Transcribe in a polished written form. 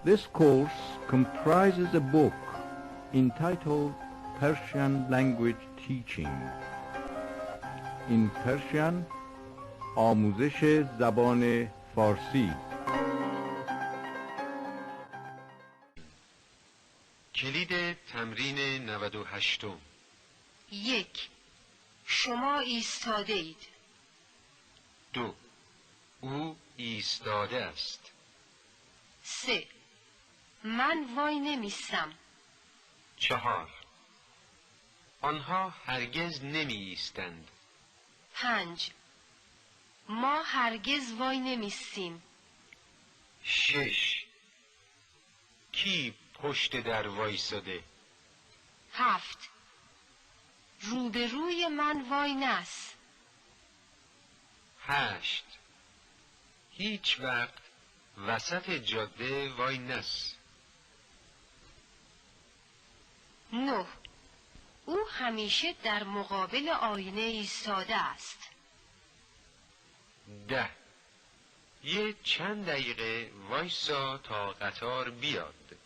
This course comprises a book entitled Persian Language Teaching. In Persian, آموزش زبان فارسی. کلید تمرین 98. 1. شما ایستاده اید. 2. او ایستاده است. 3. من وای نمیستم. 4. آنها هرگز نمی ایستند. 5. ما هرگز وای نمیستیم. 6. کی پشت در وایساده؟ 7. روبروی من وای نست. 8. هیچ وقت وسط جاده وای نس. 9. او همیشه در مقابل آینه ایستاده است. 10. یه چند دقیقه وایسا تا قطار بیاد.